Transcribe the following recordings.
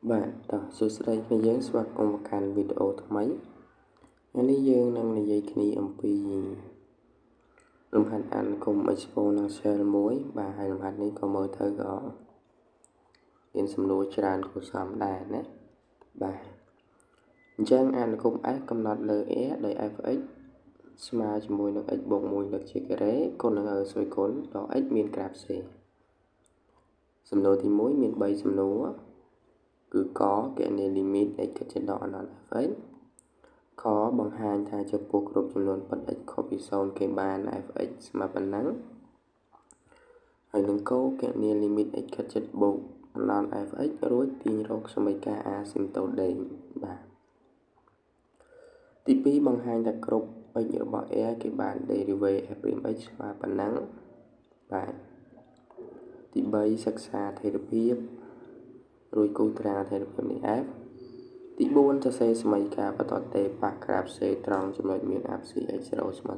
Bạnតោះសួស្តីគ្នាយើងស្វាគមន៍មកកាន់វីដេអូថ្មីថ្ងៃនេះយើងនឹងនិយាយគ្នាអំពីលំហាត់អានគុំ Expo និង Shell មួយបាទហើយលំហាត់នេះក៏មើលទៅក៏មានសំណួរច្រើនគួរសមដែរណាបាទអញ្ចឹងអានគុំ S កំណត់លើ A ដោយ f(x) ស្មើជាមួយនឹង x បូក1លើកជាការ៉េគុណនឹង r ស្វ័យគុណដល់ x មានក្រាប c សំណួរទី1មាន3សំណួរគឺកគណនាលីមីត x ខិតជិតដល់អណ្ដាត f(x) ខបង្ហាញថាចំពោះគ្រប់ចំនួនពិត x ខុសពី0គេបាន f(x) ស្មើប៉ុណ្ណឹងហើយនឹងកគណនាលីមីត x ខិតជិតបូកអណ្ដាត f(x) រួចទាញរកសមីការ asymptote ដេញបាទទី2បង្ហាញថាគ្រប់ x របស់ a គេបាន derivate f'(x) ស្មើប៉ុណ្ណឹងបាទទី3សិក្សាថេរភាពរួចគូត្រាថេរភាពនៃ f ទី4សរសេរសមីការបន្តទេប៉ះក្រាប c ត្រង់ចំណុចមាន apsis x0 ស្មើ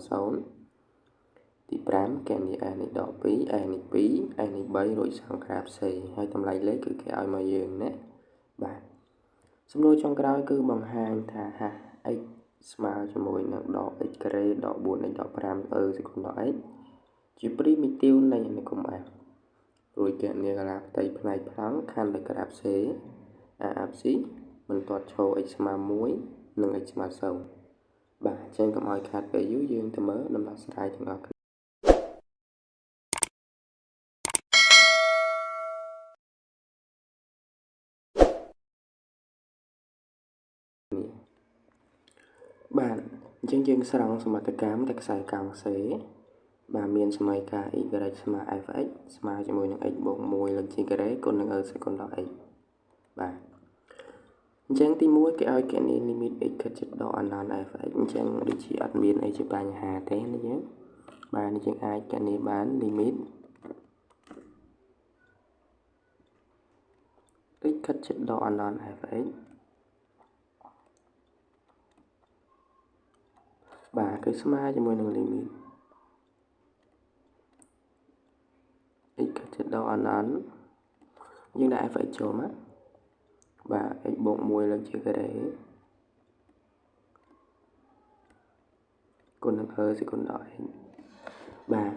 0ទី5គណនា s នៃដក2 s នៃ2 s នៃ3រួចសងក្រាប c ហើយតម្លៃលេខគឺគេឲ្យមកយើងណាបាទសំណួរចុងក្រោយគឺបង្ហាញថា x ស្មើជាមួយនឹងដក x ការ៉េដក 4x ដក 5 សេគុណដក x ជា primitive នៃអនុគម f រួចគណនាកាឡាផ្ទៃផ្នែកប្លង់ខណ្ឌលើក្រាប c apsis បន្ទាត់ឈរ x ស្មើ1និង x ស្មើ0បាទអញ្ចឹងកុំឲ្យខាតពេលយូរយើងទៅមើលដំណោះស្រាយទាំងអស់គ្នាបាទអញ្ចឹងយើងស្រង់សមត្ថកម្មតែខ្សែកង់ c បាទមានសមីការ y ស្មើ f(x) ស្មើជាមួយនឹង x បូក1លើកជាការ៉េគុណនឹង r សេគុណដល់ x បាទអញ្ចឹងទី1គេឲ្យគណនាលីមីត x ខិតជិតដល់អណ្ដាត f(x) អញ្ចឹងដូចជាអត់មានអីជាបញ្ហាទេណាយើងបាទនេះយើងអាចគណនាបានលីមីត x ខិតជិតដល់អណ្ដាត f(x) បាទគឺស្មើជាមួយនឹងលីមីត x ខិតជិតដល់អណ្ដាតយើងដាក់ f(x) ចូលមកបាទ x បូក1លើកជាការ៉េគុណនឹង r សេគុណដល់ x បាទ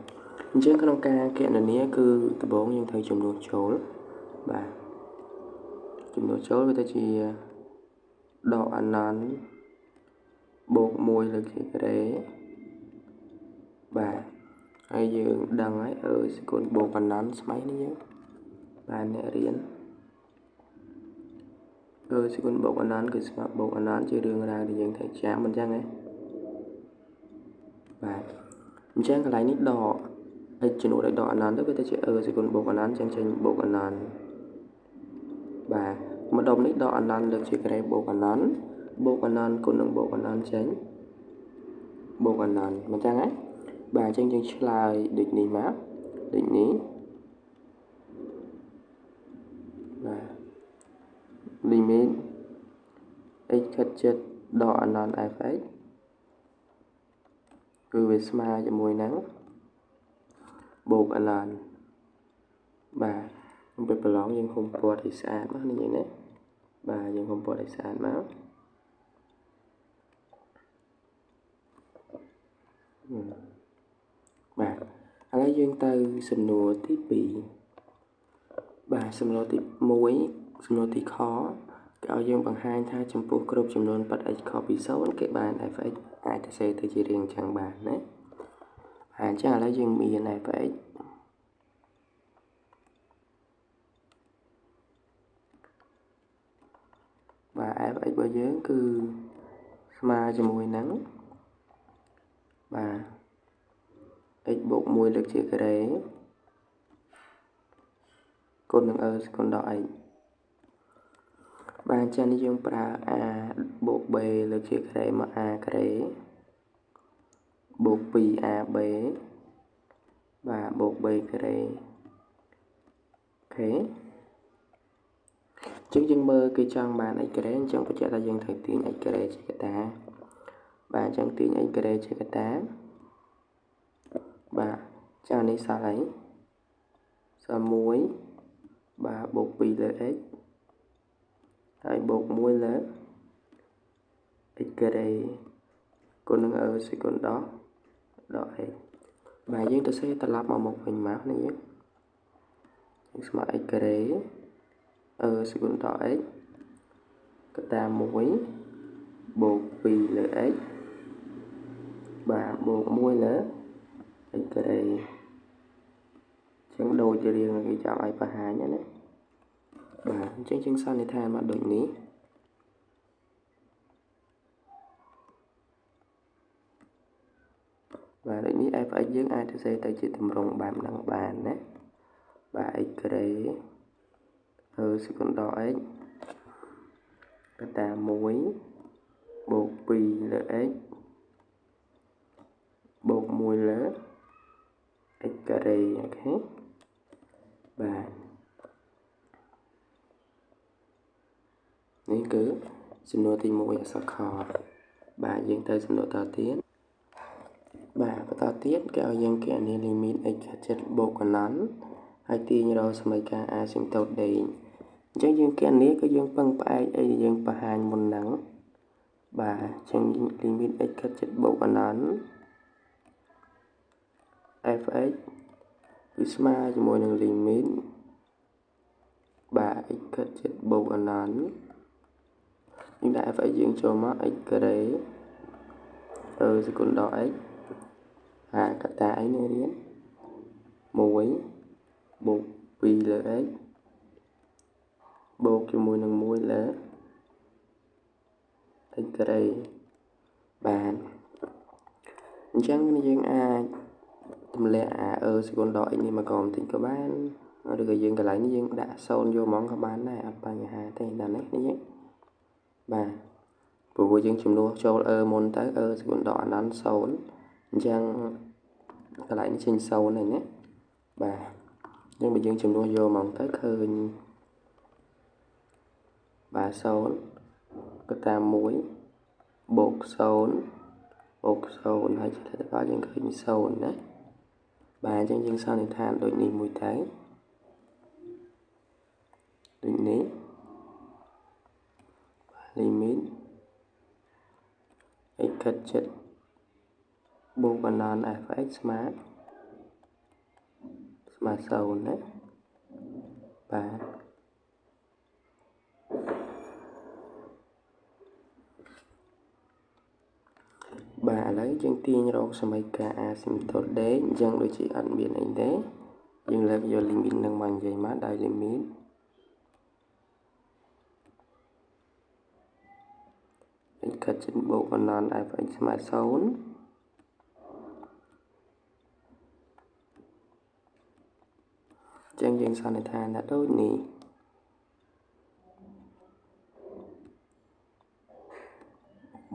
អញ្ចឹងក្នុងការគណនាគឺដំបូងយើងត្រូវចំនួនចូលបាទចំនួនចូលវាទៅជាដកអណ្ដាតបូក1លើកជាការ៉េបាទហើយយើងដឹងហើយ r សេគុណបូកអណ្ដាតស្មើនេះយើងបាទអ្នករៀន r សេគុណបូកអណ្ដាតគឺស្មើបូកអណ្ដាតជារឿងរ៉ាវដែលយើងត្រូវចាំអញ្ចឹងណាបាទអញ្ចឹងកន្លែងនេះដក x ជំនួសដោយដកអណ្ដាតទៅវាទៅជា r សេគុណបូកអណ្ដាតអញ្ចឹងចេញបូកអណ្ដាតបាទម្ដុំនេះដកអណ្ដាតលើកជាការ៉េបូកអណ្ដាតបូកអណ្ដាតគុណនឹងបូកអណ្ដាតចេញបូកអណ្ដាតមិនចឹងហ៎បាទអញ្ចឹងយើងឆ្លើយដូចនេះមកដូចនេះបាទ limit x ខិតជិតដល់អណ្ដាត f(x) គឺវាស្មើជាមួយនឹងបូកអណ្ដាតបាទពេលប្រឡងយើងហុំពណ៌ឲ្យស្អាតមកនេះយើងណាបាទយើងហុំពណ៌ឲ្យស្អាតមកបាទឥឡូវយើងទៅសំណួរទី2បាទសំណួរទី1សំណួរទីខគេឲ្យយើងបង្ហាញថាចំពោះគ្រប់ចំនួនពិត x ខុសពី0គេបាន f(x) អាចសរសេរទៅជារាងអញ្ចឹងបានណាហើយអញ្ចឹងឥឡូវយើងមាន f(x) បាទ f(x) របស់យើងគឺស្មើជាមួយនឹងបាទ x បូក1លើកជាការ៉េគុណនឹង r សេគុណដល់ x បាទអញ្ចឹងនេះយើងប្រើ a បូក b លើកជាការ៉េមក a ការ៉េបូក 2ab បាទបូក b ការ៉េអូខេអញ្ចឹងយើងមើលគេចង់បាន x ការ៉េអញ្ចឹងបញ្ជាក់ថាយើងត្រូវទាញ x ការ៉េជាកតាបាទអញ្ចឹងទាញ x ការ៉េជាកតាបាទចានេះសល់អីសល់1បាទបូក2លើ x ហើយបូក1លើ x ការ៉េគុណនឹង e សេគុណដក x បាទយើងទៅសេត្រឡប់មកមុខវិញមកនេះយើងស្មើ x ការ៉េ e សេគុណដក x កតា1បូក2លើ x បាទបូក1លើ x ការ៉េចឹងដូចជារៀងគេចាំឲ្យបង្ហាញណាបាទអញ្ចឹងយើងសន្និដ្ឋានមកដូចនេះបាទដូចនេះ f(x) យើងអាចទៅសេទៅជាទម្រង់បែបហ្នឹងបានណាបាទ x ការ៉េ e សេគុណដក x កតា1បូក2លើ x បូក1លើ x ការ៉េអូខេបាទនេះគឺសំណួរទី1អក្សរខបាទយើងទៅសំណួរតទៀតបាទបន្តទៀតគេឲ្យយើងគណនាលីមីត x 7បូកកណន់ហើយទាញរកសមីការ អាស៊ីមតូតដេញអញ្ចឹងយើងគណនាគឺយើងពឹងផ្អែកអីយើងបង្ហាញមុនហ្នឹងបាទអញ្ចឹងលីមីត x 7បូកកណន់ f(x) គឺស្មើជាមួយនឹងលីមីតបាទ x 7បូកកណន់យើងដាក់ f(x) យើងចូលមក x ការ៉េ e សេគុណដក x កតាអីនេះរៀន1បូក2លើ x បូកជាមួយនឹង1លើ x ការ៉េបាទអញ្ចឹងយើងអាចទម្លាក់អា e សេគុណដក x នេះមកកបន្តិចក៏បានឬក៏យើងកន្លែងនេះយើងដាក់0យកហ្មងក៏បានដែរអត់បញ្ហាទេដល់នេះនេះបាទព្រោះយើងចំនួនចូល e មុនទៅ e សេគុណដកអនន្ត0អញ្ចឹងកន្លែងនេះចេញ0ហើយណាបាទអញ្ចឹងបើយើងចំនួនយកហ្មងទៅឃើញបាទ0កតា1បូក0បូក0ហើយជាលទ្ធផលយើងឃើញ0ណាបាទអញ្ចឹងយើងសន្និដ្ឋានដូចនេះមួយទៅដូចនេះលីមីត x 7បូកកណន់ f(x) ស្មើ0ណាបាទបាទឥឡូវយើងទាញរកសមីការ អាស៊ីមតូតដេញអញ្ចឹងដូចជាអត់មានអីទេយើងលើកយកលីមីតនឹងមកនិយាយមកដោយលីមីតx 7បូកកណន់ f(x) ស្មើ0ចឹងយើងសន្និដ្ឋានថាដូចនេះ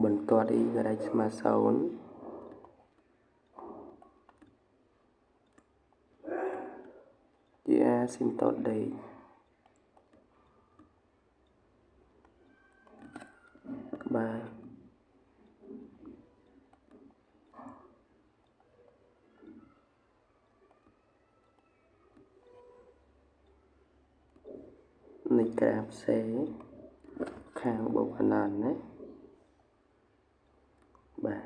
បន្ទាត់ y ស្មើ0ជាអាស៊ីមតូតដេញបាទនៃក្រាហ្វ C ខាងបូកកណន់ណាបាទ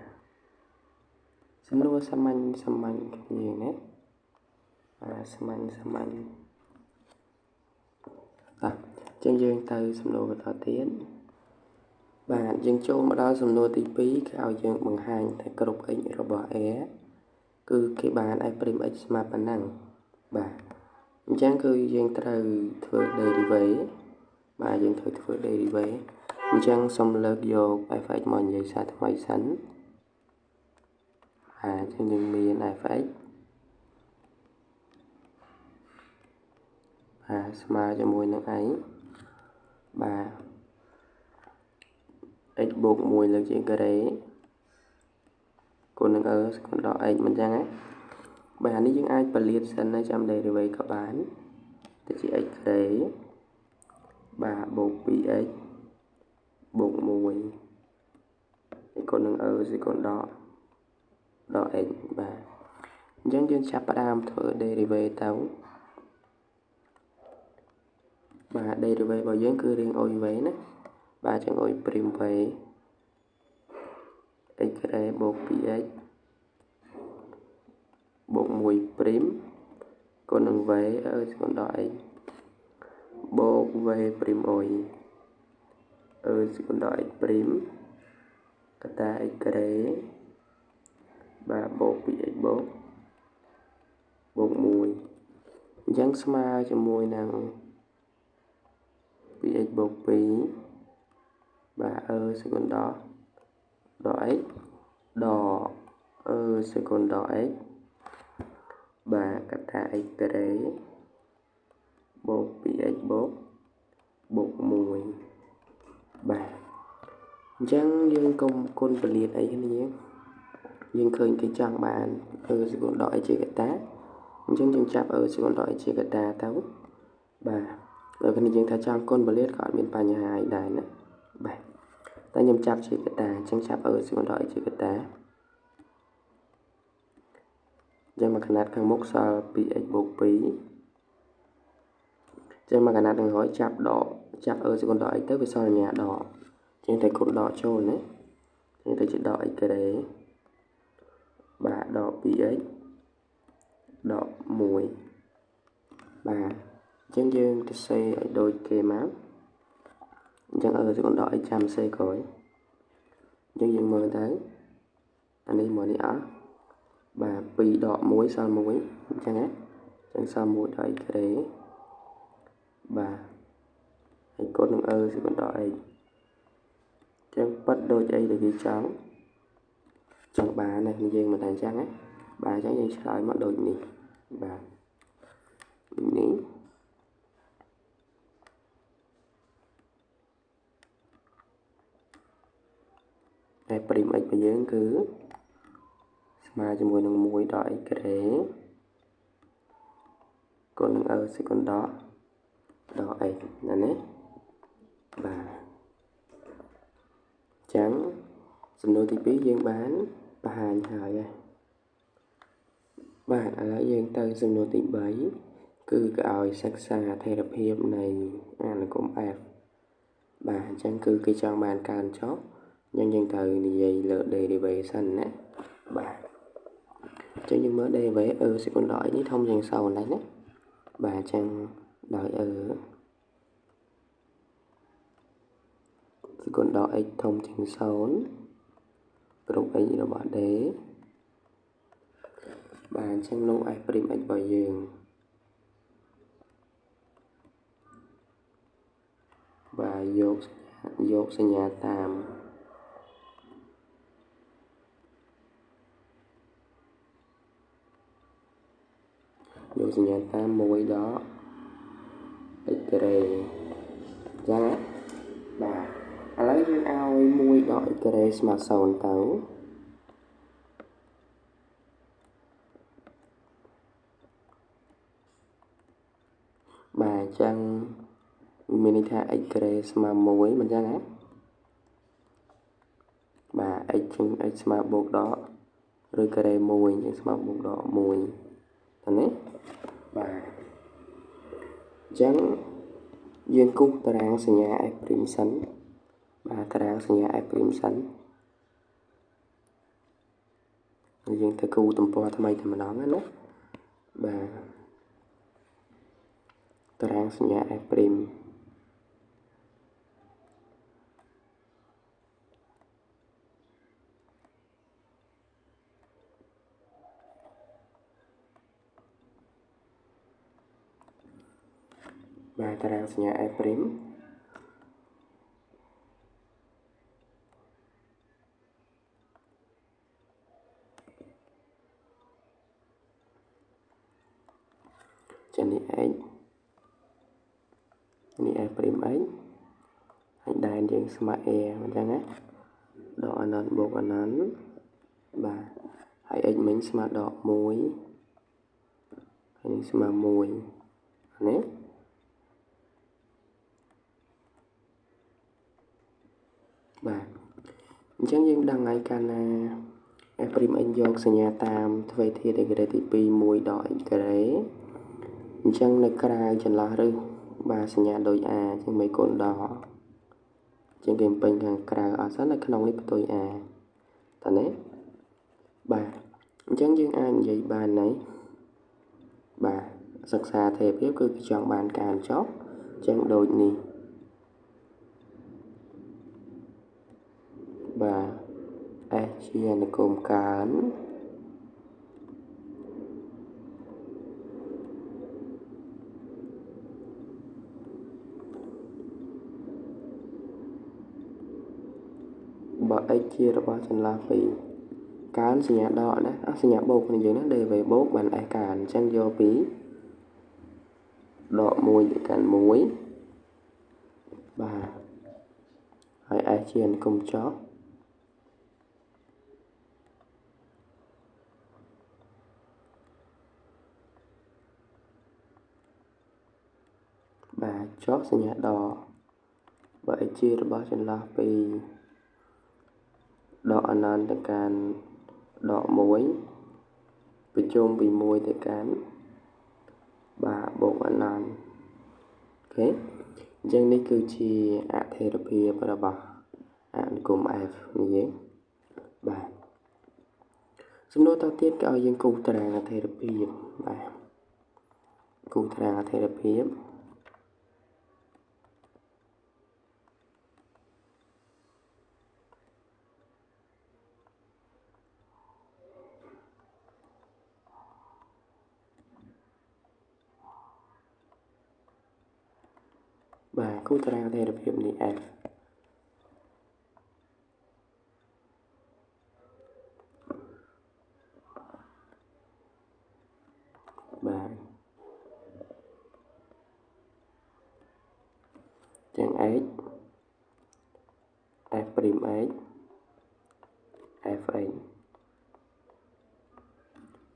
សំណួរសាមញ្ញគ្នាណាសាមញ្ញបាទអញ្ចឹងយើងទៅសំណួរបន្តទៀតបាទយើងចូលមកដល់សំណួរទី2គេឲ្យយើងបង្ហាញថាគ្រប់ x របស់ a គឺគេបាន f' x ស្មើប៉ុណ្ណឹងបាទអញ្ចឹងគឺយើងត្រូវធ្វើ derivate បាទយើងត្រូវធ្វើ derivate អញ្ចឹងសូមលើកយក f(x) មកនិយាយសារថ្មីសិនអញ្ចឹងយើងមាន f(x) ស្មើជាមួយនឹងអីបាទ x បូក1លើកជាការ៉េគុណនឹង e សេគុណដក x មិនចឹងណាបាទនេះយើងអាចពលាតសិនណាចាំ derivate ក៏បានទៅជា x ការ៉េបាទបូក 2x បូក1គុណនឹង e សេគុណដក x បាទអញ្ចឹងយើងចាប់ផ្ដើមធ្វើ derivate ទៅ bà derivative bao nhiêu cứ riêng ôi về nè bà chẳng ôi prim về x kare bột px bột mùi prim còn đừng về ở còn đợi bột về prim ôi ở còn đợi prim kata x kare bà bột px bột bột mùi chẳng sma cho mùi năng px bột pi bà ở còn đó đỏ x đỏ ở còn đỏ x bà kata x kare bột px bột bột mùi bà chẳng dương công con vật liệt ấy nhé dương khơi cái trang bàn ở còn đỏ x kata chẳng dương chạp ở còn đỏ x kata tao bà ở cái này dương thay trang con vật liệt gọi miền bà nhà hai đài nữa bà ta nhầm chạp x kata chẳng chạp ở còn đỏ x kata chẳng mà khả năng kháng mốc sao px bột pi chẳng mà khả năng hỏi chạp đỏ chạp ở còn đỏ tới với sao là nhà đỏ chẳng thấy cột đỏ trôi đấy chẳng thấy chữ đỏ cái đấy bà đỏ px đỏ mùi bà chẳng dương thì xây đôi kề máu chẳng ở còn đỏ trăm xây cối chẳng dương mơ thấy anh đi mở đi ở bà pi đỏ muối sao muối chẳng á chẳng sao muối đợi cái đấy bà hãy cốt nâng thì còn đỏ ấy chẳng bắt đôi ấy để ghi trắng trong bà này như dương mà thành trắng á bà chẳng dương sẽ mất đôi nhỉ bà ní đây prim x bây giờ cứ mà cho mùi nâng mùi đợi cái đấy còn nâng sẽ còn đỏ ấy là nè bà trắng xin đôi tí bí dương bán bà hành hời bà ở lại dương tân xin đôi tí bấy cứ gọi sắc xa thay đập hiệp này là cũng ạp bà chẳng cứ cái trang bàn can chót nhân dân thời thì vậy lỡ đề đi về sân nè bà cho nhưng mới đây về sẽ còn đợi với thông dần sau này nè bà chẳng đợi thì còn đợi thông dần sau rồi ấy gì đó bà đế bà chẳng nấu ai prim x vào giường bà dốt sang nhà tàm dốt sang nhà tàm mùi đó x kare ra bà lấy trên ao mùi đó x kare mà sầu tấu bà chẳng mình tha x kare mà mùi mình chẳng á bà x mà bột đó rồi kare mùi x mà bột đó mùi thành ấy bà chẳng dương cúc tarang sẽ nhà f prim sẵn bà tarang sẽ nhà f prim sẵn dương ta cu tùm po thay thì mà nói nó bà tarang sẽ nhà f prim bà tarang sẽ nhà f prim cho nên ấy ini f prim ấy hãy đàn dương smart e mà chẳng á đỏ anh bột anh bà hãy x mình smart đỏ muối hãy smart mùi nè bà chẳng những đăng ai can f prim anh dọc sang nhà tam vậy thì để cái tí pi mùi đỏ cái đấy chẳng là cái chân lá rư bà sẽ nhà đôi à chứ mấy con đỏ trên game bình hàng cào ở sát là cái nông clip tôi à thành đấy bà chẳng dương ai vậy bà này bà sạc xa thề phía cứ chọn bàn càn chót chẳng đôi nì bà chia là cùng cán bà chia là bao chân là vì cán sinh nhà đỏ đó sinh nhà bột này dưới nó đề về bốt bàn ai càn chẳng vô phí đọ mùi để càn muối bà hãy ai chia là cùng chót bà chót sinh nhà đỏ bà chia là bao chân là vì đọ nan để càn đọ muối bị chôm bị mùi để cán bà bộ anh nan ok dân này cứ chi therapy bà bà cùng ai như bà chúng tôi ta tiết cao dân cụ tràng therapy bà cụ tràng therapy bà cụ tràng therapy này F bà chẳng H F prim H F N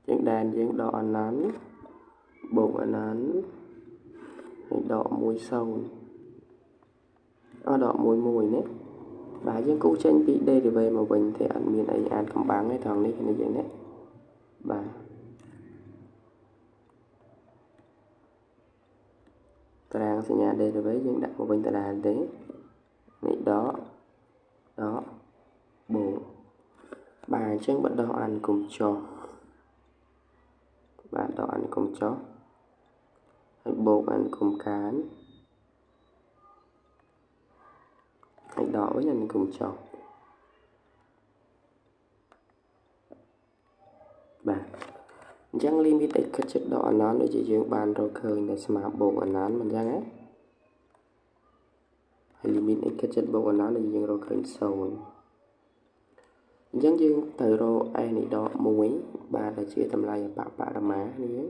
chẳng đàn chẳng đọ anh nắn bộ anh nắn đọ mùi sâu đọ mùi mùi nè bà chẳng cụ tranh bị đây thì về mà bình thì anh miền ấy ăn cầm bán cái thằng này cái này vậy nè bà tràng sẽ nhà đây rồi với những đặt một bên ta đàn đấy này đó đó bộ bà chẳng bắt đầu ăn cùng cho bà đỏ ăn cùng chó hãy bột ăn cùng cán hãy đỏ với ăn cùng chó bà chẳng limit ấy các chất đỏ nón để chỉ dương bàn rồi khơi để mà bột ở nón mình chẳng á hãy limit ấy các chất bột ở nón để dương rồi khơi sâu chẳng dương từ rồi ai này đỏ muối bà là chia tầm lại bạc là má nhé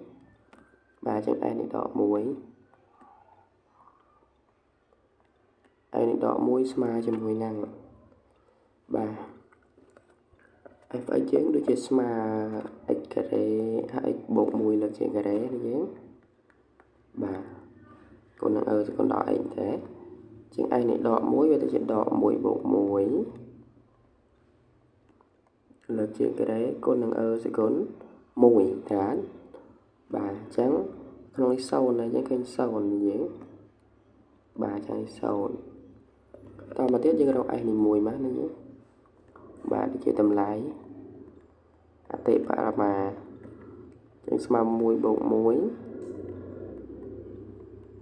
bà chẳng ai này đỏ muối ai này đỏ muối sma cho muối năng bà ai phải chén được cho sma x kare hay bột mùi là chuyện kare đi chén bà còn năng sẽ còn đỏ anh thế chẳng ai này đỏ muối và tôi đỏ muối bột muối là chuyện cái đấy con năng sẽ có mùi thán bà trắng không lấy sâu này chẳng kênh sâu này dễ bà chẳng sâu tao mà tiết chứ đâu ai thì mùi má nữa nhé bà đi chơi tầm lái tệ bà mà chẳng mà mùi bột muối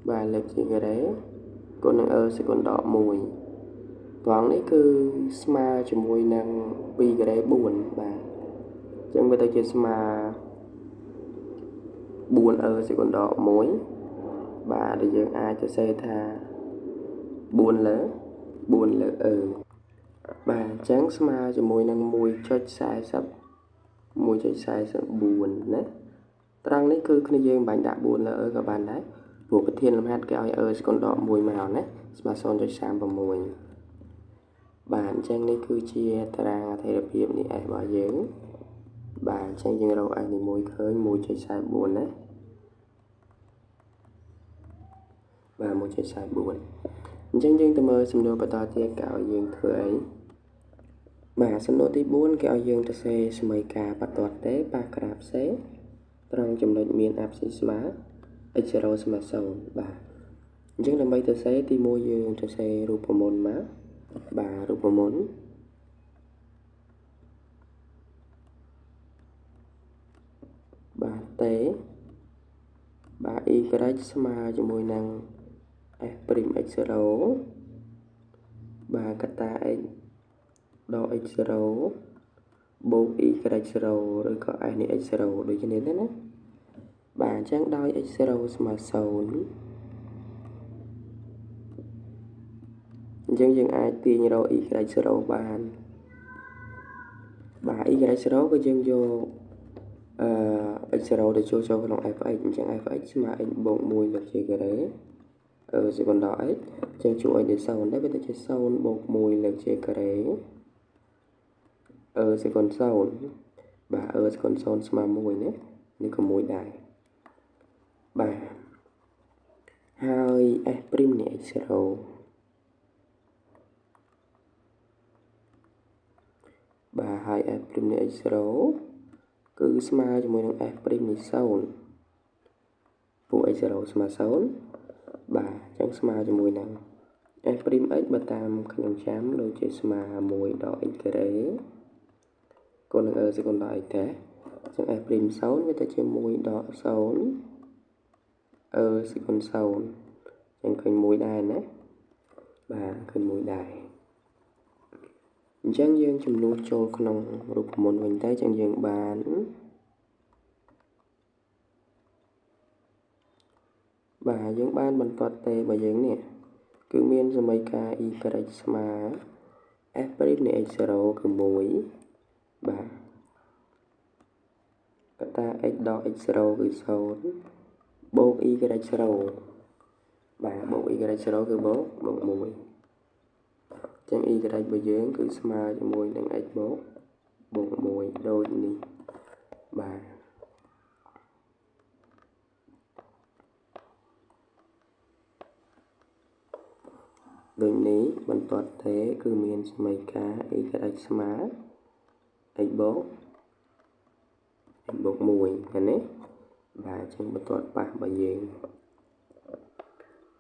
bà là chuyện cái đấy con năng sẽ còn đỏ mùi toán đấy cứ sma cho mùi năng bi cái đấy buồn bà chẳng bây giờ chơi sma buồn sẽ còn đỏ muối bà để giờ ai cho xe tha buồn lỡ bà trắng sma cho mùi năng mùi cho sai sắp mùi cho sai sắp buồn đấy trăng đấy cứ cái dương bánh đã buồn lỡ các bạn đấy buộc cái thiên làm hát cái sẽ còn đỏ mùi màu đấy mà son cho sang vào mùi bạn trang này cứ chia tra thay lập hiệp này ai bảo dưỡng bạn trang dương đâu ai thì mùi khơi mùi chơi sai buồn đấy và mùi chơi sai buồn chân dương tầm mơ xâm đô bà to tia cạo dương thừa ấy bà xâm đô tí buôn kẹo dương ta xe xâm mây cà bà tọt tế bà krạp xế trong chùm đợt miền áp xí xmá ít xe rô xâm sầu bà ចឹងដើម្បីទៅសេទី1យើងទៅសេរូបមន្តមកបាទរូបមន្តបាទតេបាទ y ស្មើជាមួយនឹង f'(x0) បាទកតា x ដក x0 បូក y0 ឬក៏ s នៃ x0 ដូចគ្នាទេណាបាទអញ្ចឹងដោយ x0 ស្មើ0អញ្ចឹងយើងអាចទាញរក y0 បានបាទ y0 គឺយើងយកx0 ទៅចូលក្នុង fx អញ្ចឹង fx ស្មើ x បូក1លើ j ការ៉េសេគុណដល់ x អញ្ចឹងជួឲ្យទៅ0ដែរវាទៅជា0បូក1លើ j ការ៉េសេគុណ0បាទសេគុណ0ស្មើ1ណានេះក៏1ដែរបាទហើយ s' នៃ x0 បាទហើយ f' នៃ x0 គឺស្មើជាមួយនឹង f' នៃ0ពួក x0 ស្មើ0បាទអញ្ចឹងស្មើជាមួយនឹង f' x បើតាមខ្ញុំចាំដូចជាស្មើ1ដល់ x ការ៉េគុណនឹង សេគុណដល់ x ដែរអញ្ចឹង f' 0វាទៅជា1ដល់0សេគុណ0អញ្ចឹងឃើញ1ដែរណាបាទឃើញ1ដែរអញ្ចឹងយើងចំនួនចូលក្នុងរូបមន្តវិញទៅអញ្ចឹងយើងបានបាទយើងបានបន្ទាត់ទេរបស់យើងនេះគឺមានសមីការ y ស្មើ f' នៃ x0 គឺ1បាទកតា x ដក x0 គឺ0បូក y0 បាទបូក y0 គឺបូក1អញ្ចឹង y របស់យើងគឺស្មើជាមួយនឹង x បូក1ដូចនេះបាទដូចនេះបន្ទាត់ទេគឺមានសមីការ y ស្មើ x បូក1ឃើញទេបាទអញ្ចឹងបន្ទាត់ប៉ះរបស់យើង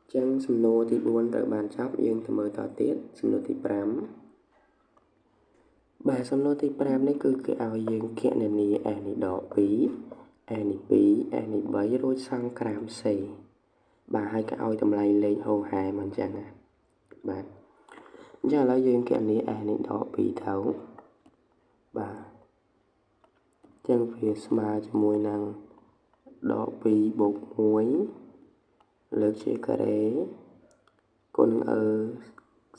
អញ្ចឹងសំណួរទី4ត្រូវបានចប់យើងទៅមើលតទៀតសំណួរទី5បាទសំណួរទី5នេះគឺគេឲ្យយើងគណនា s នៃដក2 s នៃ2 s នៃ3រួចសង់ក្រាម c បាទហើយគេឲ្យតម្លៃលេខហូរហែមកអញ្ចឹងណាបាទអញ្ចឹងឥឡូវយើងគណនា s នៃដក2ទៅបាទអញ្ចឹងវាស្មើជាមួយនឹងដក2បូក1លើកជាការ៉េគុណនឹង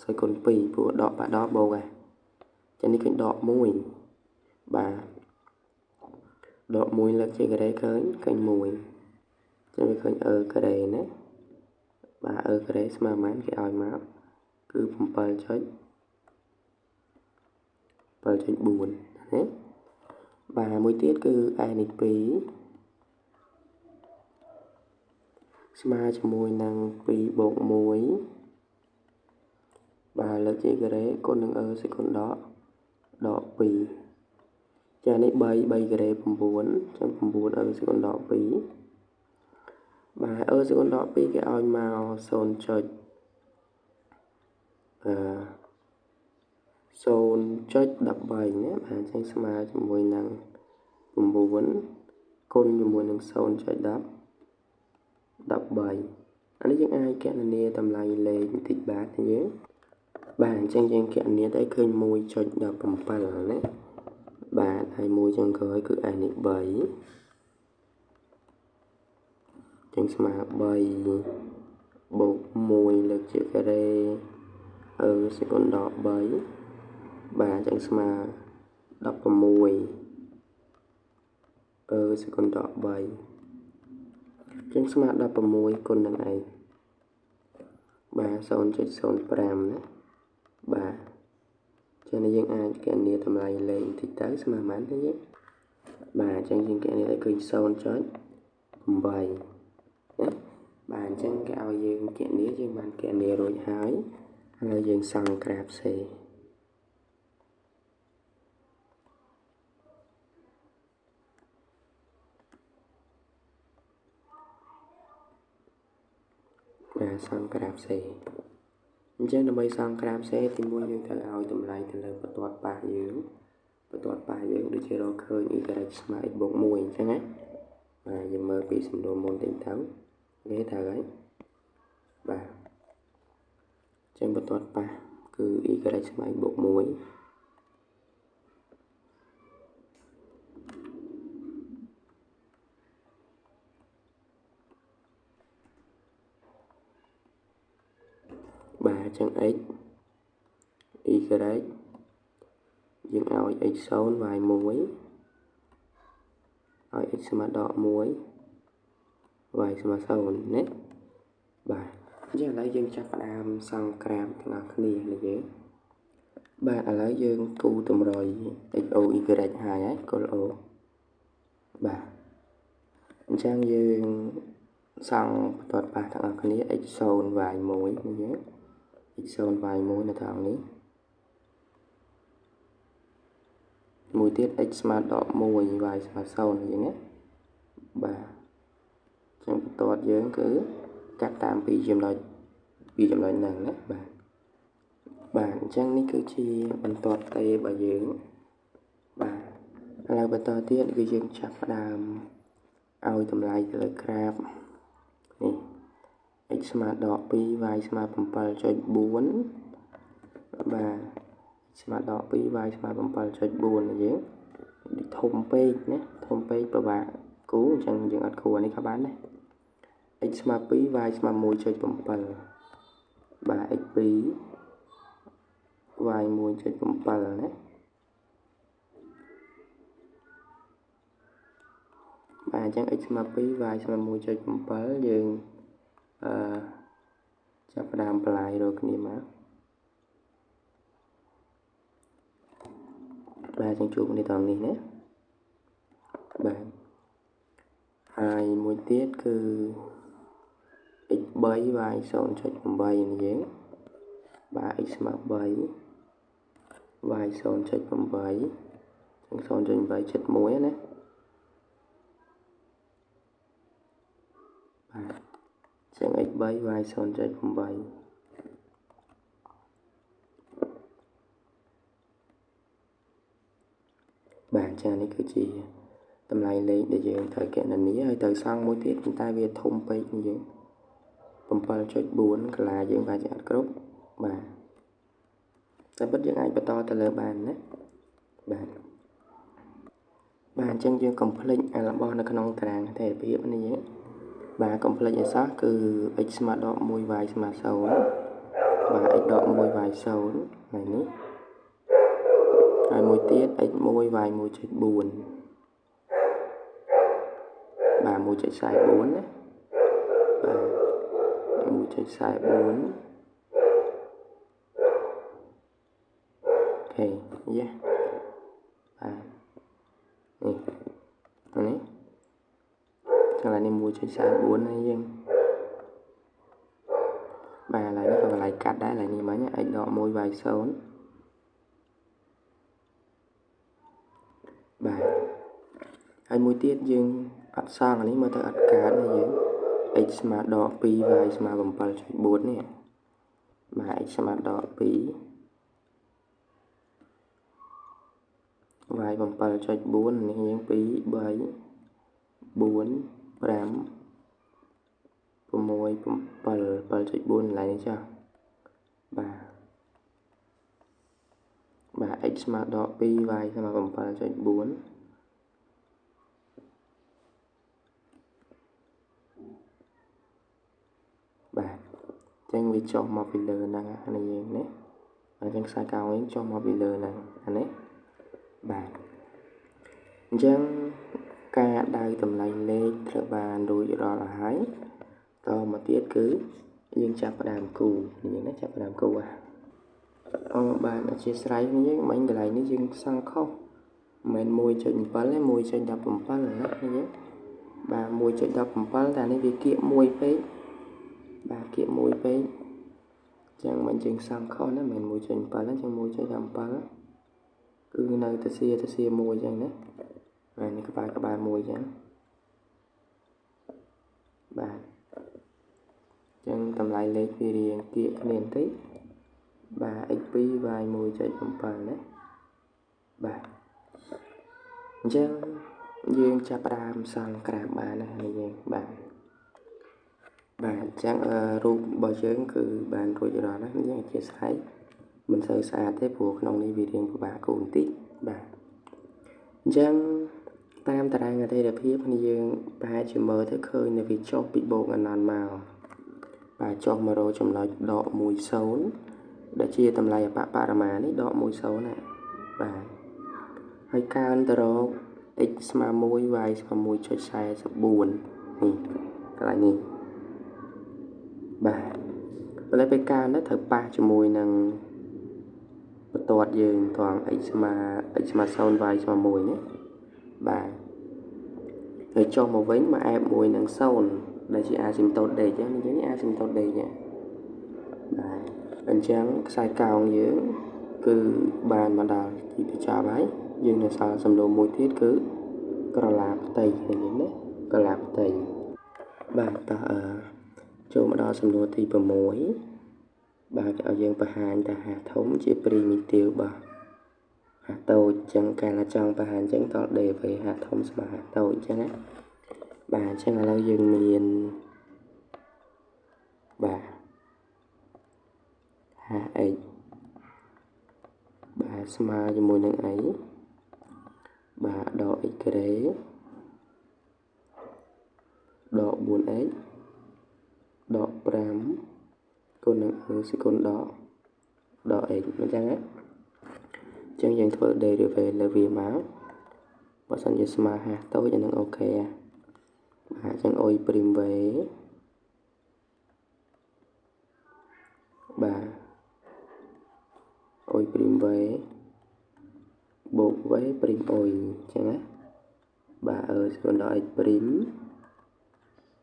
សេគុណ2ព្រោះដកបាក់ដកបូកចឹងនេះឃើញដក1បាទដក1លើកជាការ៉េឃើញ1ចឹងវាឃើញការ៉េណាបាទការ៉េស្មើប៉ុន្មានគេឲ្យមកគឺ7.4ណាបាទមួយទៀតគឺ s នៃ2ស្មើជាមួយនឹង2បូក1បាទលើកជាការ៉េគុណនឹងសេគុណដក2ចានេះ3ការ៉េ9ចឹង9សេគុណដក2បាទសេគុណដក2គេឲ្យមក0.0.13ណាបាទអញ្ចឹងស្មើជាមួយនឹង9គុណជាមួយនឹង0.13អានេះយើងអាចគណនាតម្លៃលេខបន្តិចបាទយើងបាទអញ្ចឹងយើងគណនាទៅឃើញ 1.17 ណាបាទហើយមួយចុងក្រោយគឺ s នៃ3ចឹងស្មើ3បូក1លើកជាការ៉េសេគុណដក3បាទចឹងស្មើ16សេគុណដក3ចឹងស្មើ16គុណនឹងអីបាទ 0.05 ណាបាទចឹងយើងអាចគណនាតម្លៃលេខបន្តិចទៅស្មើប៉ុន្មានទេយើងបាទចឹងយើងគណនាឲ្យឃើញ 0.8 ណាបាទអញ្ចឹងគេឲ្យយើងគណនាយើងបានគណនារួចហើយឥឡូវយើងសង់ក្រាហ្វ C បាទ សង់ក្រាបសេអញ្ចឹងដើម្បីសង់ក្រាបសេទីមួយយើងត្រូវឲ្យតម្លៃទៅលើបន្ទាត់ប៉ះយើងដូចជារកឃើញ y ស្មើ x បូក 1 អញ្ចឹងណាបាទយើងមើលពីសំណួរមុនតិចទៅនេះត្រូវហើយបាទអញ្ចឹងបន្ទាត់ប៉ះគឺ y ស្មើ x បូក 1 បាទអញ្ចឹង x y យើងឲ្យ x 0 y 1ឲ្យ x ស្មើដក 1 y ស្មើ 0 ណាបាទអញ្ចឹងឥឡូវយើងចាប់ផ្ដើមសង្ក្រាមទាំងអស់គ្នានេះយើងបាទឥឡូវយើងគូតម្រុយ x o y ហើយគល់ o បាទអញ្ចឹងយើងសង់បន្ទាត់ប៉ះទាំងអស់គ្នា x 0 y 1នេះយើង x 0 y 1នៅត្រង់នេះមួយទៀត x ស្មើដក 1 y ស្មើ 0 នេះណាបាទអញ្ចឹងបន្ទាត់យើងគឺកាត់តាមពីចំណុចហ្នឹងណាបាទអញ្ចឹងនេះគឺជាបន្ទាត់តេរបស់យើងបាទឥឡូវបន្តទៀតគឺយើងចាប់ផ្ដើមឲ្យតម្លៃទៅលើក្រាបនេះ x ស្មើដក 2 y ស្មើ 7.4 បាទស្មើដក 2 y ស្មើ 7.4 នេះយើងធំពេកណាធំពេកពិបាកគូអញ្ចឹងយើងអត់គូអានេះក៏បានដែរ x ស្មើ 2 y ស្មើ 1.7 បាទ x 2 y 1.7 ណាបាទអញ្ចឹង x ស្មើ 2 y ស្មើ 1.7 យើងចាប់ផ្ដើមបន្លាយរកគ្នាមកបាទយើងជួបគ្នាតាមនេះណាបាទហើយមួយទៀតគឺ x 3 y 0.8 នេះយើងបាទ x ស្មើ 3 y 0.8 ចឹង 0.8 ចិត្ត 1ណាបាទចឹង x 3 y 0.8 បាទចានេះគឺជាតម្លៃលេខដែលយើងត្រូវគណនាហើយត្រូវសង់មួយទៀតប៉ុន្តែវាធំពេកនេះយើង 7.4 កន្លាយើងអាចអត់គ្រប់បាទតែពិតយើងអាចបន្តទៅលើបានណាបាទអញ្ចឹងយើងកុំភ្លេចរបស់នៅក្នុងតារាងថេរភាពនេះយើងបាទកុំភ្លេចឲ្យសោះគឺ x ស្មើដក 1y ស្មើ 0 បាទ x ដក 1y 0ហើយនេះហើយមួយទៀត x 1y 1.4 បាទ 1.44 ណាបាទ 1.44 អូខេយ៉ាបាទនេះកន្លែងនេះ 1.44 ណាយើងបាទឥឡូវនេះក៏កន្លែងកាត់ដែរឥឡូវនេះមិញ x ដក 1y 0បាទហើយមួយទៀតយើងអត់សងអានេះមើលទៅអត់កើតណាយើង x ស្មើដក 2y ស្មើ 7.4 នេះបាទ x ស្មើដក 2y 7.4 នេះយើង 2 3 4 5 6 7 7.4 កន្លែងនេះចាបាទ x ស្មើដក 2y ស្មើ 7.4 បាទអញ្ចឹងវាចុះមកពីលើហ្នឹងអានេះយើងណាអញ្ចឹងខ្សែកោងវិញចុះមកពីលើហ្នឹងអានេះបាទអញ្ចឹងការដៅតម្លៃលេខត្រូវបានរួចរាល់ហើយតមកទៀតគឺយើងចាប់ផ្ដើមគូយើងណាចាប់ផ្ដើមគូបាទអធិស្ឋានយើងមិញកន្លែងនេះយើងសង្ខុសមិន 1.7 ទេ 1.17 ណាយើងបាទ 1.17 តែនេះវាគៀកមួយពេកបាទគៀកមួយពេកអញ្ចឹងមិនជាងសង្ខុសណាមិន 1.7 ទេជាង 1.17 គឺនៅទៅសៀមួយអញ្ចឹងណាបាទនេះក្បាលមួយអញ្ចឹងបាទ ចឹងតម្លៃលេខវារៀងគៀកគ្នាបន្តិចបាទ x2 y 1.7ណាបាទអញ្ចឹងយើងចាប់ផ្ដើមសង់ក្រាហ្វបានណានេះយើងបាទអញ្ចឹងរូបរបស់យើងគឺបានរួចរាល់ហើយយើងអធិស្ឋានមិនសូវស្អាតទេព្រោះក្នុងនេះវារៀងពិបាកគូបន្តិចបាទអញ្ចឹងតាមតារាងអត្ថិភាពនេះយើងប្រហែលជាមើលទៅឃើញនៅវាចុះពីបូកអណន្តមកបាទចុះមករកចំណុចដក10ដែលជាតម្លៃអបបរមានេះដក10ណាបាទហើយកើនទៅរក x ស្មើ1 y ស្មើ1.44នេះកន្លែងនេះបាទបន្លែពេលកើនទៅត្រូវប៉ះជាមួយនឹងបន្ទាត់យើងត្រង់ x ស្មើ0 y ស្មើ1ណាបាទហើយចុះមកវិញមកអែបមួយនឹង0ដែលជាអាស៊ីមតូតដេកហ្នឹងនេះអាស៊ីមតូតដេកណាបាទអញ្ចឹងខ្សែកោងយើងគឺបានមកដល់ទីបញ្ចប់ហើយយើងនៅសល់សំណួរមួយទៀតគឺក្រឡាផ្ទៃឃើញទេណាក្រឡាផ្ទៃបាទតោះចូលមកដល់សំណួរទី6បាទឲ្យយើងបង្ហាញថាហាធំជាព្រីមីទីវរបស់ហាតូចអញ្ចឹងកាលណាចង់បង្ហាញអញ្ចឹងតលដេវហាធំស្មើហាតូចអញ្ចឹងណាបាទអញ្ចឹងឥឡូវយើងមានបាទ5x បាទស្មើជាមួយនឹងអីបាទដក x ក្រេដក 4x ដក 5 គុណនឹង សេគុណដក x អញ្ចឹងណាអញ្ចឹងយើងធ្វើ derivative លើវាមកបើសិនជាស្មើហាតូចអានឹងអូខេបាទអញ្ចឹងអុយព្រីមវេបាទអុយព្រីមវេបូកវេព្រីមអុយអញ្ចឹងណាបាទស្មើដល់ x ព្រីម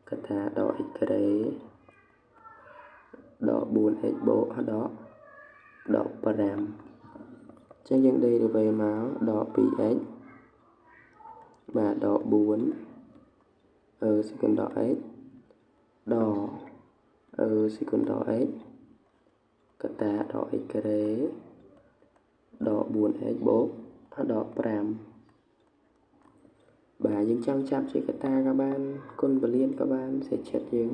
កថាដក x ក្រេដក 4x បូកដក 5អញ្ចឹងយើង derivative មកដក 2x បាទដក 4 សេគុណដក x ដកសេគុណដក x កតាដក x ក្រេដក 4x បូកដក 5បាទយើងចង់ចាប់ជាកតាក៏បានគុណពលានក៏បានសេចចិត្តយើង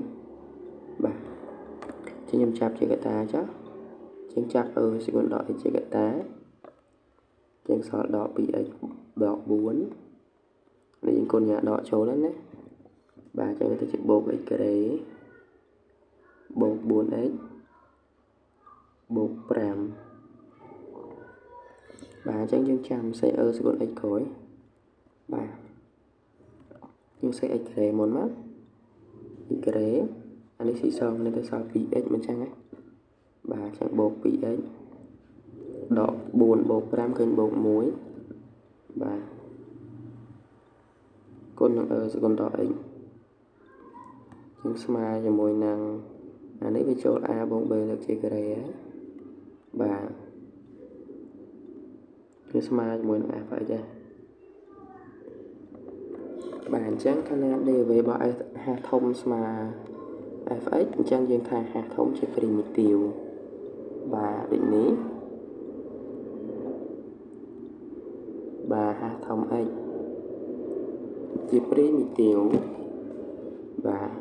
បាទខ្ញុំចាប់ជាកតាចុះយើងចាប់សេគុណដក x ជាកតាយើងសល់ដក 2x ដក 4នេះយើងគុណញ៉ាដកចូលហើយណាបាទអញ្ចឹងទៅជាបូក x ក្រេបូក 4x បូក 5បាទអញ្ចឹងយើងចាំសេសេគុណ x ក្រោយបាទយើងសេ x ក្រេមុនមក x ក្រេអានេះស៊ីសងនេះទៅសល់ 2x មិនចឹងណាបាទអញ្ចឹងបូក 2x ដក 4 បូក 5ឃើញបូក 1បាទគុណនឹងសេគុណដក x យើងស្មើជាមួយនឹងអានេះវាចូល a បូក b លើកជាការ៉េហើយបាទវាស្មើជាមួយនឹង f អីដែរបាទអញ្ចឹងកាលណា derivative របស់ ហាធំស្មើ fx អញ្ចឹងយើងថាហាធំជា primitive បាទដូចនេះបាទហាធំ x ជា primitive បាទ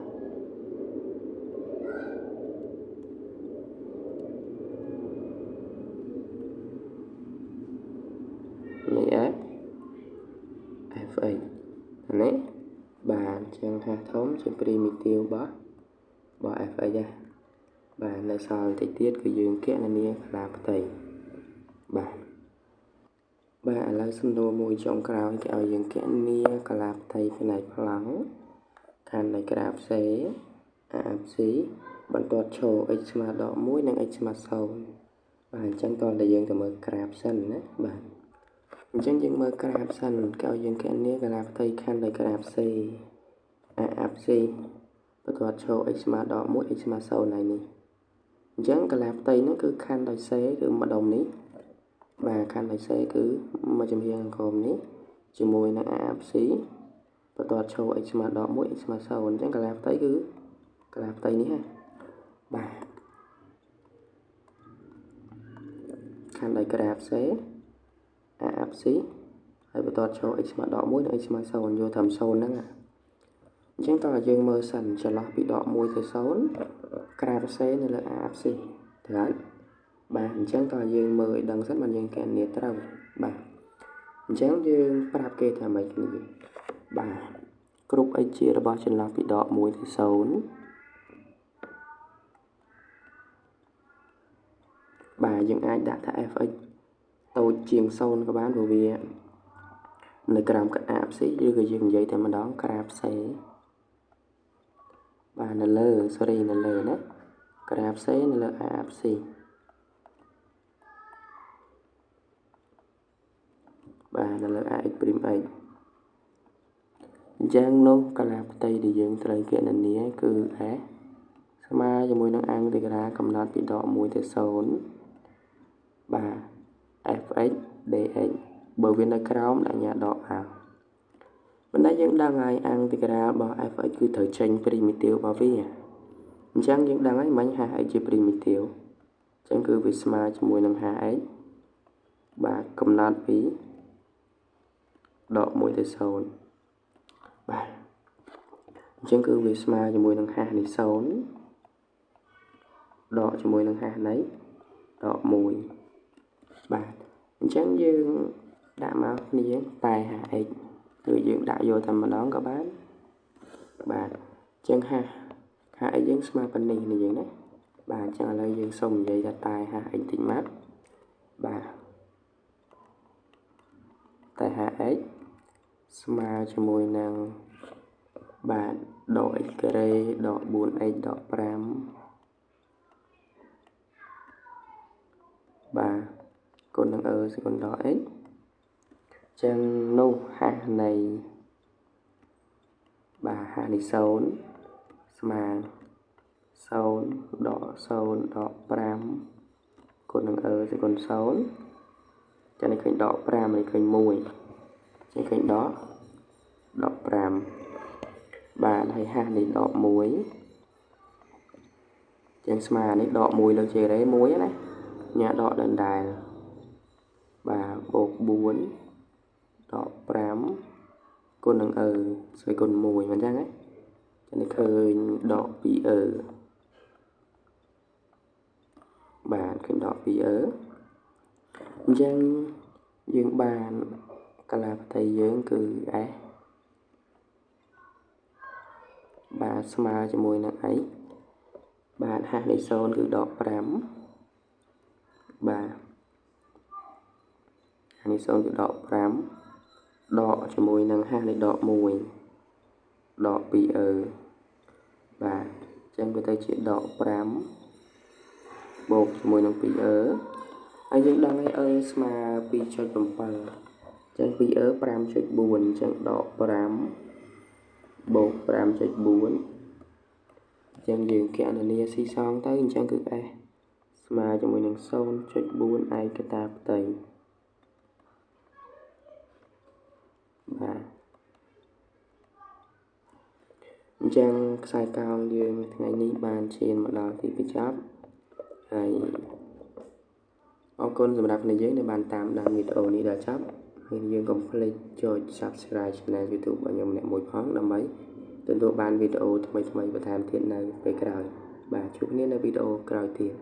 នេះ fx នេះបាទអញ្ចឹងហាធំជា primitive របស់ fx ដែរបាទនៅសល់បន្តិចទៀតគឺយើងគណនាកលាផ្ទៃបាទឥឡូវសំណួរមួយចុងក្រោយគេឲ្យយើងគណនាកលាផ្ទៃផ្នែកប្លង់ខណ្ឌនៃក្រាហ្វ C AFC បន្ទាត់ឈរ x ស្មើដល់1និង x ស្មើ0បាទអញ្ចឹងតោះតែយើងទៅមើលក្រាហ្វសិនណាបាទអញ្ចឹងយើងមើលក្រាហ្វសិនគេឲ្យយើងគណនាកលាផ្ទៃខណ្ឌនៃក្រាហ្វ C AFC បន្ទាត់ឈរ x ស្មើដល់1 x ស្មើ0ហើយនេះអញ្ចឹងកលាផ្ទៃហ្នឹងគឺខណ្ឌដោយ C គឺម្ដុំនេះបាទខណ្ឌដោយ C គឺមួយចំហៀងអង្គមនេះជាមួយនឹង AFC បន្ទាត់ឈរ x ស្មើដល់1 x ស្មើ0អញ្ចឹងកលាផ្ទៃគឺកលាផ្ទៃនេះហ่ะ បាទខាងដោយក្រាប C AFC ហើយបន្តចូល x ស្មើដក1និង x ស្មើ0យកត្រឹម0ហ្នឹងអញ្ចឹងតើយើងមើលសិនចន្លោះពីដក1ទៅ0ក្រាប C នៅលើ AFC ត្រូវហើយបាទអញ្ចឹងតើយើងមើលឲ្យដឹងសិនបានយើងកណនាត្រូវបាទអញ្ចឹងយើងប្រាប់គេថាម៉េចគ្នាបាទគ្រប់ x ជារបស់ចន្លោះពីដក1ទៅ0បាទយើងអាចដាក់ថា fx តូចជាង0ក៏បានព្រោះវានៅក្រោមកាត់ AFC ឬក៏យើងនិយាយតែម្ដងក្រាប C បាទនៅលើ sorry នៅលើណាក្រាប C នៅលើ AFC បាទនៅលើ AX' x អញ្ចឹងនោះកាលាផ្ទៃដែលយើងត្រូវគណនាគឺ S ស្មើជាមួយនឹងអង្តិក្រាលកំណត់ពីដក1ទៅ0បាទ fx dx បើវានៅក្រោមដាក់ញ៉ាដកមកបណ្ដាយើងដឹងហើយអង្តិក្រាលរបស់ fx គឺត្រូវចេញ primitive របស់វាអញ្ចឹងយើងដឹងហើយមិញ hx ជា primitive អញ្ចឹងគឺវាស្មើជាមួយនឹង hx បាទកំណត់ពីដក1ទៅ0បាទអញ្ចឹងគឺវាស្មើជាមួយនឹង hash នេះ0ដកជាមួយនឹង hash នេះដក1បាទអញ្ចឹងយើងដាក់មកគ្នាតែ hx គឺយើងដាក់យកតែម្ដងក៏បានបាទអញ្ចឹង hx យើងស្មើប៉ុណ្នេះនេះយើងណាបាទអញ្ចឹងឥឡូវយើងសូមនិយាយថាតែ hx តិចមកបាទតែ hx ស្មើជាមួយនឹងបាទដក x ការ៉េដក 4x ដក 5បាទគុណនឹង សេគុណដក x ចឹងនោះហាស់នៃបាទហាស់នេះ0ស្មើ0ដក0ដក5គុណនឹង សេគុណ0ចឹងនេះឃើញដក5នេះឃើញ1ចឹងឃើញដក5បាទហើយហាស់នេះដក1ចឹងស្មើនេះដក1លើជារ៉េ1ណាញ៉ាដកដដែលបាទបូក4ដក5គុណនឹងស្វ័យគុណ1មិនចឹងហ៎ចឹងនេះឃើញដក 2 បាទឃើញដក 2 អញ្ចឹងយើងបានកាលាផ្ទៃយើងគឺ S បាទស្មើជាមួយនឹងអីបាទហាស់នៃ0គឺដក5បាទហាស់នៃ0គឺដក5ដកជាមួយនឹងហាស់នៃដក1ដក 2 បាទអញ្ចឹងវាទៅជាដក5បូកជាមួយនឹង 2 ហើយយើងដឹងហើយស្មើ 2.7 អញ្ចឹង 2 5.4 អញ្ចឹងដក5បូក 5.4 អញ្ចឹងយើងគណនាស៊ីសងទៅអញ្ចឹងគឺ S ស្មើជាមួយនឹង 0.4 ឯកតាផ្ទៃបាទអញ្ចឹងខ្សែកោងយើងថ្ងៃនេះបានឈានមកដល់ទីបញ្ចប់ហើយអរគុណសម្រាប់អ្នកយើងដែលបានតាមដានវីដេអូនេះដល់ចប់ហើយយើងកុំភ្លេចចុច Subscribe Channel YouTube របស់ខ្ញុំម្នាក់មួយផងដើម្បីទទួលបានវីដេអូថ្មីៗបន្ថែមទៀតនៅពេលក្រោយបាទជួបគ្នានៅវីដេអូក្រោយទៀត